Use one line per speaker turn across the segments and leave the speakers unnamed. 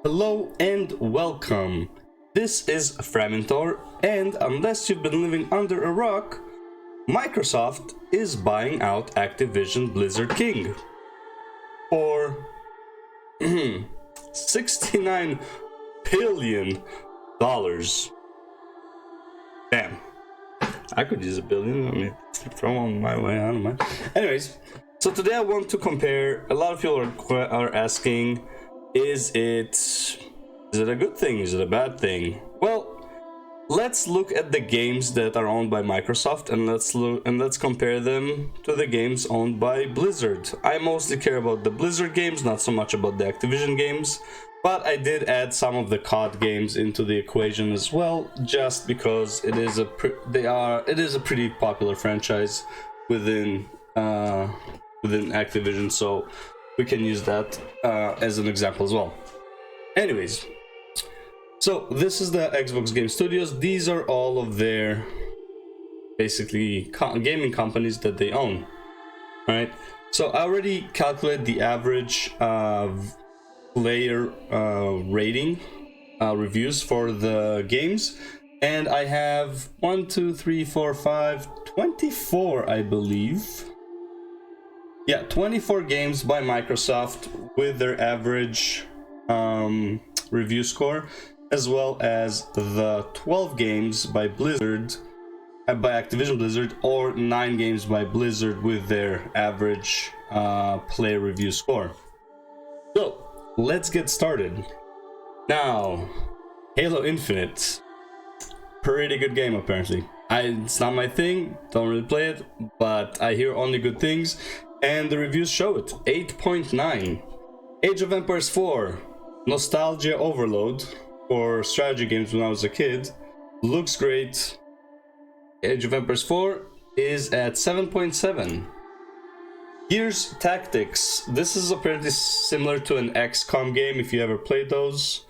Hello and welcome. This is Framinthor, and unless you've been living under a rock, Microsoft is buying out Actiblizzking for $69 billion. Damn. I could use $1 billion. I mean, throw on my way, I don't mind. Anyways, so today I want to compare. A lot of people are asking, is it a good thing? Is it a bad thing? Well, let's look at the games that are owned by Microsoft and let's compare them to the games owned by Blizzard. I mostly care about the Blizzard games, not so much about the Activision games, but I did add some of the COD games into the equation as well, just because it is a pretty popular franchise within Activision, so we can use that as an example as well. Anyways, so this is the Xbox Game Studios. These are all of their basically gaming companies that they own. All right, so I already calculated the average player rating reviews for the games, and I have 24, I believe. Yeah, 24 games by Microsoft with their average review score, as well as the 12 games by Blizzard, by Activision Blizzard, or 9 games by Blizzard with their average player review score. So let's get started. Now, Halo Infinite, pretty good game apparently. It's not my thing, don't really play it, but I hear only good things. And the reviews show it. 8.9. Age of Empires 4. Nostalgia overload for strategy games when I was a kid. Looks great. Age of Empires 4 is at 7.7. Gears Tactics. This is apparently similar to an XCOM game if you ever played those.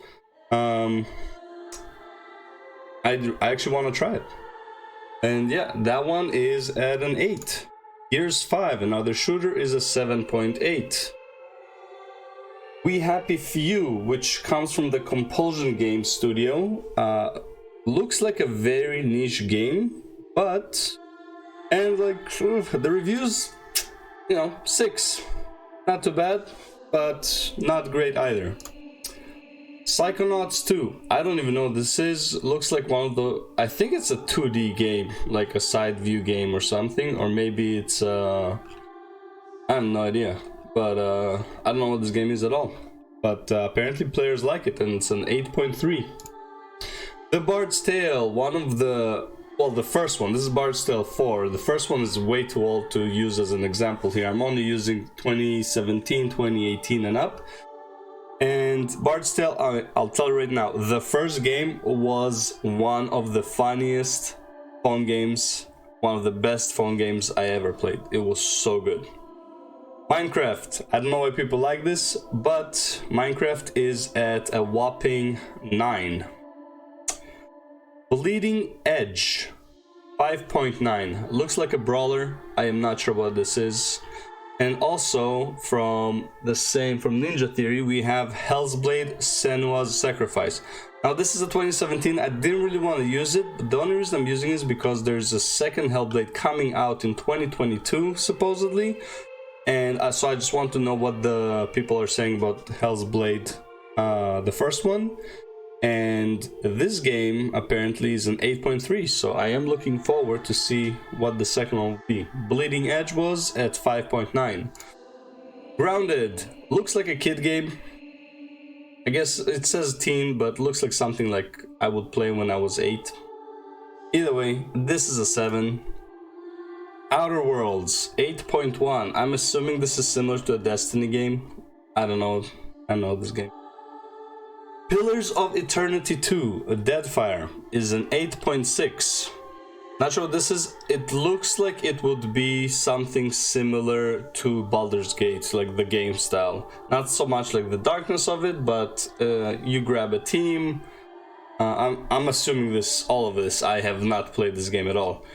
I actually want to try it. And yeah, that one is at an 8. Gears 5, another shooter, is a 7.8. We Happy Few, which comes from the Compulsion Games studio, looks like a very niche game, the reviews, 6. Not too bad, but not great either. Psychonauts 2, I don't even know what this is. Looks like I think it's a 2D game, like a side view game or something, or maybe it's I have no idea, but I don't know what this game is at all, but apparently players like it, and it's an 8.3. The Bard's Tale, the first one. This is Bard's Tale 4. The first one is way too old to use as an example here. I'm only using 2017, 2018 and up. And Bard's Tale, I'll tell you right now, the first game was one of the funniest phone games, one of the best phone games I ever played. It was so good. Minecraft, I don't know why people like this, but Minecraft is at a whopping 9. Bleeding Edge, 5.9. Looks like a brawler. I am not sure what this is. And also from Ninja Theory, we have Hellblade: Senua's Sacrifice. Now this is a 2017. I didn't really want to use it, but the only reason I'm using it is because there's a second Hellblade coming out in 2022 supposedly, and so I just want to know what the people are saying about Hellblade, the first one. And this game apparently is an 8.3, so I am looking forward to see what the second one will be. Bleeding Edge was at 5.9. Grounded, looks like a kid game. I guess it says teen, but looks like something like I would play when I was 8. Either way, this is a 7. Outer Worlds, 8.1. I'm assuming this is similar to a Destiny game. I don't know this game. Pillars of Eternity 2, Deadfire, is an 8.6. Not sure what this is. It looks like it would be something similar to Baldur's Gate, like the game style. Not so much like the darkness of it, but you grab a team. I'm assuming all of this. I have not played this game at all.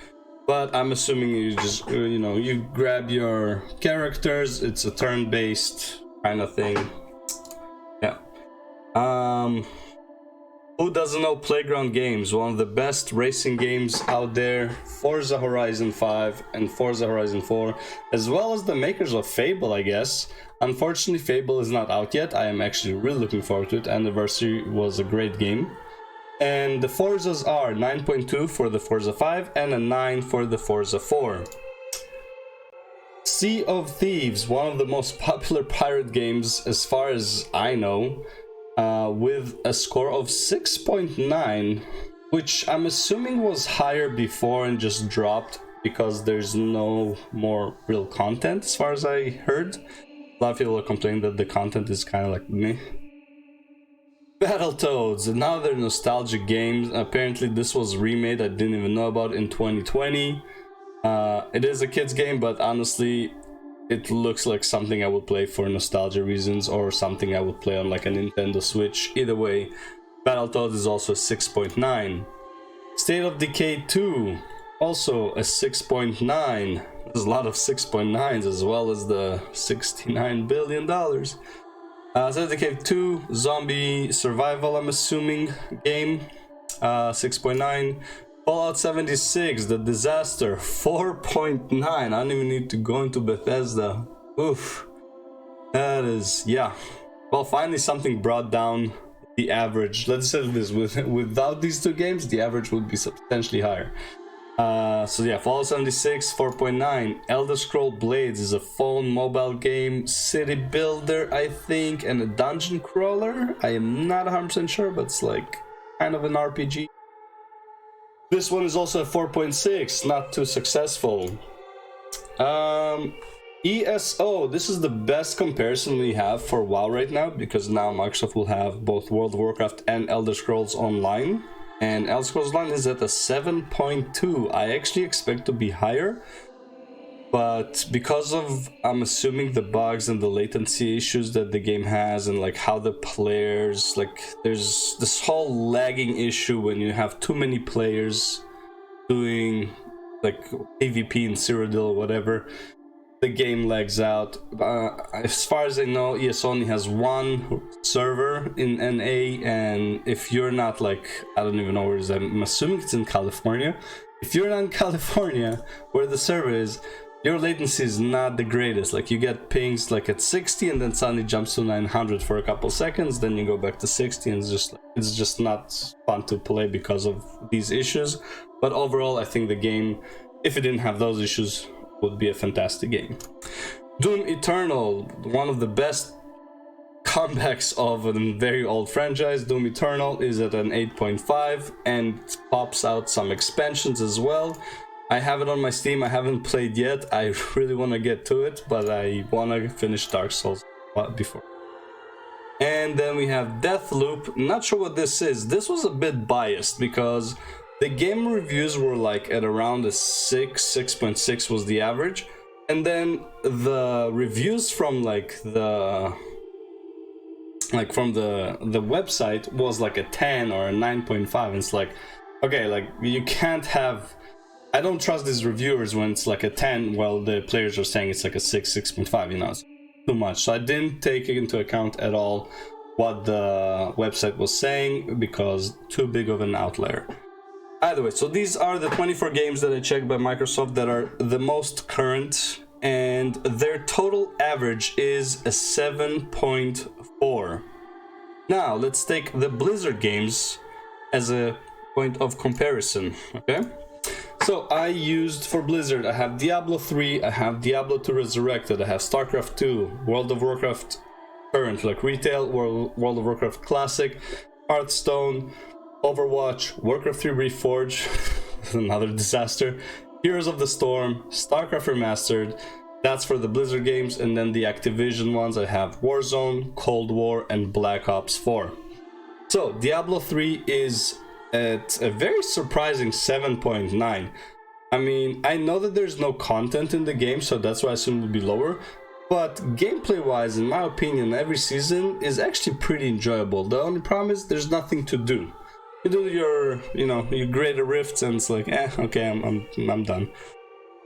But I'm assuming you just, you grab your characters. It's a turn-based kind of thing. Yeah. Who doesn't know Playground Games? One of the best racing games out there. Forza Horizon 5 and Forza Horizon 4, as well as the makers of Fable, I guess. Unfortunately, Fable is not out yet. I am actually really looking forward to it. Anniversary was a great game. And the Forzas are 9.2 for the Forza 5 and a 9 for the Forza 4. Sea of Thieves, one of the most popular pirate games as far as I know, with a score of 6.9, which I'm assuming was higher before and just dropped because there's no more real content as far as I heard. A lot of people are complaining that the content is kind of like meh. Battletoads, another nostalgic game. Apparently this was remade, I didn't even know about, in 2020. It is a kid's game, but honestly, it looks like something I would play for nostalgia reasons, or something I would play on like a Nintendo Switch. Either way, Battletoads is also a 6.9. State of Decay 2, also a 6.9. There's a lot of 6.9s as well as the $69 billion. State of Decay 2, zombie survival, I'm assuming, game, 6.9. Fallout 76, The Disaster, 4.9. I don't even need to go into Bethesda. Oof. That is, yeah. Well, finally something brought down the average. Let's say this, without these two games, the average would be substantially higher. So yeah, Fallout 76, 4.9. Elder Scrolls Blades is a phone mobile game, city builder, I think, and a dungeon crawler. I am not 100% sure, but it's like kind of an RPG. This one is also a 4.6, not too successful. ESO, this is the best comparison we have for WoW right now, because now Microsoft will have both World of Warcraft and Elder Scrolls Online. And Elder Scrolls Online is at a 7.2. I actually expect to be higher, but because of, I'm assuming, the bugs and the latency issues that the game has, and like how the players, like there's this whole lagging issue when you have too many players doing like PvP in Cyrodiil or whatever, the game lags out. As far as I know, ES only has one server in NA, and if you're not like, I don't even know where it is, I'm assuming it's in California. If you're not in California, where the server is, your latency is not the greatest. Like you get pings like at 60 and then suddenly jumps to 900 for a couple seconds, then you go back to 60, and it's just not fun to play because of these issues. But overall, I think the game, if it didn't have those issues, would be a fantastic game. Doom Eternal, one of the best comebacks of a very old franchise. Doom Eternal is at an 8.5 and pops out some expansions as well. I have it on my Steam. I haven't played yet. I really want to get to it, but I want to finish Dark Souls before. And then we have Deathloop. Not sure what this is. This was a bit biased because the game reviews were like at around a 6.6 was the average, and then the reviews from the website was like a 10 or a 9.5, and it's like, okay, like you can't have, I don't trust these reviewers when it's like a 10 while the players are saying it's like a 6.5, you know, it's too much. So I didn't take into account at all what the website was saying because too big of an outlier. Either way, so these are the 24 games that I checked by Microsoft that are the most current, and their total average is a 7.4. Now, let's take the Blizzard games as a point of comparison, okay? So I used, for Blizzard, I have Diablo 3, I have Diablo 2 Resurrected, I have StarCraft 2, World of Warcraft Current, like retail, World of Warcraft Classic, Hearthstone, Overwatch, Warcraft 3 Reforged, another disaster, Heroes of the Storm, StarCraft Remastered. That's for the Blizzard games, and then the Activision ones, I have Warzone, Cold War, and Black Ops 4. So Diablo 3 is at a very surprising 7.9. I mean, I know that there's no content in the game, so that's why I assume it would be lower. But gameplay-wise, in my opinion, every season is actually pretty enjoyable. The only problem is there's nothing to do. You do your, you grade the rifts, and it's like, okay, I'm done.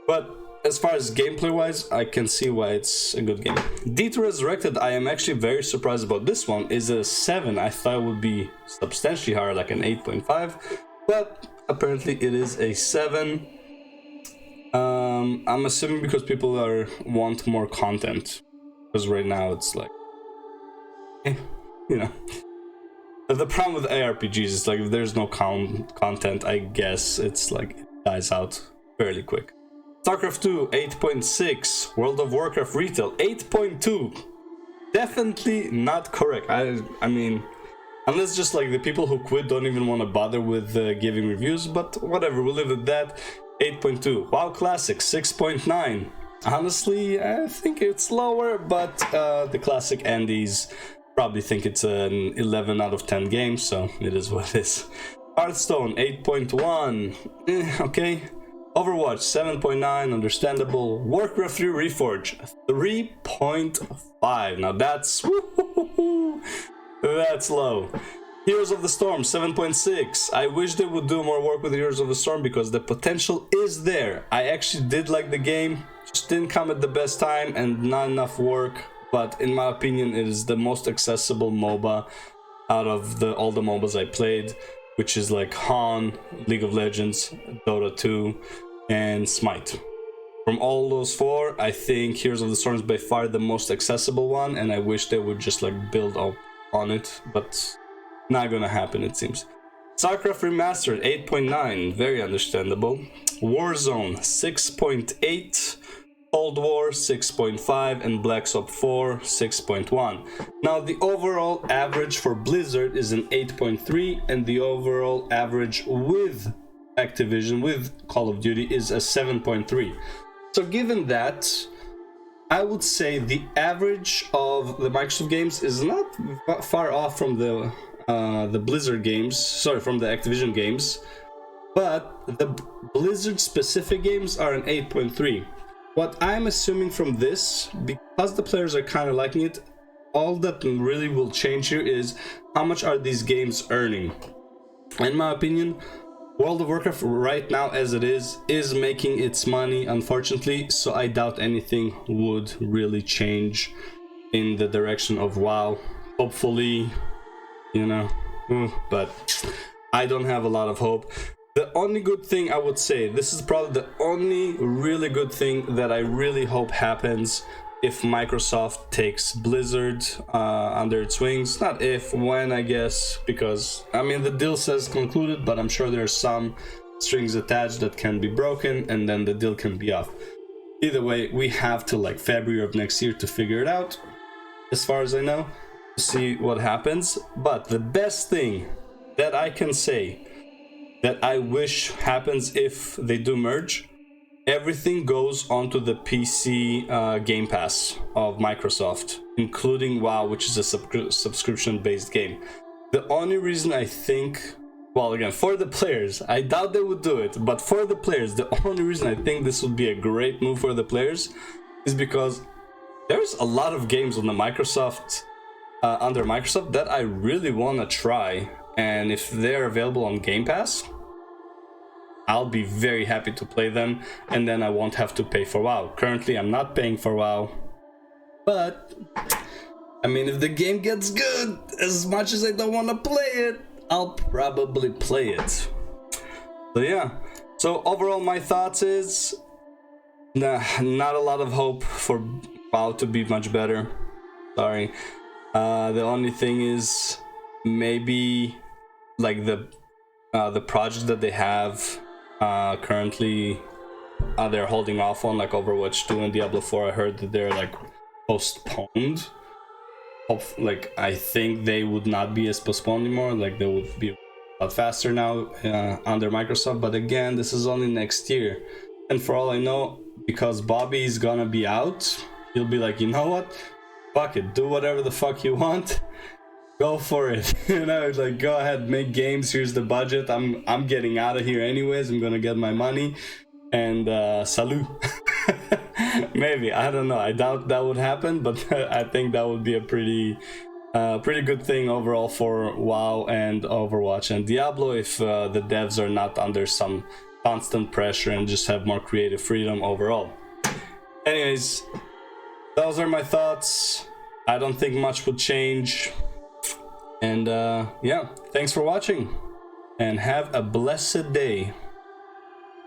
But as far as gameplay wise, I can see why it's a good game. D2 Resurrected, I am actually very surprised about this one, is a 7. I thought it would be substantially higher, like an 8.5, but apparently it is a 7. I'm assuming because people want more content, because right now it's like, you know. The problem with ARPGs is like if there's no content, I guess it's like it dies out fairly quick. StarCraft 2 8.6, World of Warcraft Retail 8.2. Definitely not correct. I mean, unless just like the people who quit don't even want to bother with giving reviews, but whatever, we'll live with that. 8.2. WoW Classic 6.9. Honestly, I think it's lower, but the Classic Andes probably think it's an 11 out of 10 game, so it is what it is. Hearthstone 8.1. Okay. Overwatch 7.9, understandable. Warcraft 3 Reforged 3.5. Now that's that's low. Heroes of the Storm 7.6. I wish they would do more work with Heroes of the Storm because the potential is there. I actually did like the game, just didn't come at the best time and not enough work. But in my opinion, it is the most accessible MOBA out of all the MOBAs I played, which is like Han, League of Legends, Dota 2, and Smite. From all those 4, I think Heroes of the Storm is by far the most accessible one, and I wish they would just like build up on it, but not gonna happen, it seems. StarCraft Remastered 8.9, very understandable. Warzone 6.8. Cold War 6.5 and Black Ops 4 6.1. Now the overall average for Blizzard is an 8.3 and the overall average with Activision, with Call of Duty, is a 7.3. So given that, I would say the average of the Microsoft games is not far off from the Blizzard games, sorry, from the Activision games, but the Blizzard specific games are an 8.3. What I'm assuming from this, because the players are kind of liking it, all that really will change here is how much are these games earning. In my opinion, World of Warcraft right now as it is making its money, unfortunately, so I doubt anything would really change in the direction of WoW. Hopefully, you know, but I don't have a lot of hope. The only good thing I would say, this is probably the only really good thing that I really hope happens if Microsoft takes Blizzard under its wings. Not if, when, I guess, because, I mean, the deal says concluded, but I'm sure there's some strings attached that can be broken, and then the deal can be off. Either way, we have till like February of next year to figure it out, as far as I know, to see what happens. But the best thing that I can say that I wish happens if they do merge, everything goes onto the PC Game Pass of Microsoft, including WoW, which is a subscription-based game. The only reason I think, well, again, for the players, I doubt they would do it, but for the players, the only reason I think this would be a great move for the players is because there's a lot of games on the Microsoft, under Microsoft, that I really want to try. And if they're available on Game Pass, I'll be very happy to play them, and then I won't have to pay for WoW. Currently, I'm not paying for WoW, but I mean, if the game gets good, as much as I don't want to play it, I'll probably play it. So yeah, so overall my thoughts is, not a lot of hope for WoW to be much better. Sorry. The only thing is maybe like the projects that they have currently they're holding off on, like Overwatch 2 and Diablo 4. I heard that they're like postponed. Like I think they would not be as postponed anymore, like they would be a lot faster now under Microsoft. But again, this is only next year, and for all I know, because Bobby is gonna be out, he'll be like, you know what, fuck it, do whatever the fuck you want, go for it. You know, like, go ahead, make games, here's the budget, I'm getting out of here anyways, I'm gonna get my money, and salut. Maybe, I don't know, I doubt that would happen, but I think that would be a pretty good thing overall for WoW and Overwatch and Diablo, if the devs are not under some constant pressure and just have more creative freedom overall. Anyways, those are my thoughts. I don't think much would change. And yeah, thanks for watching and have a blessed day.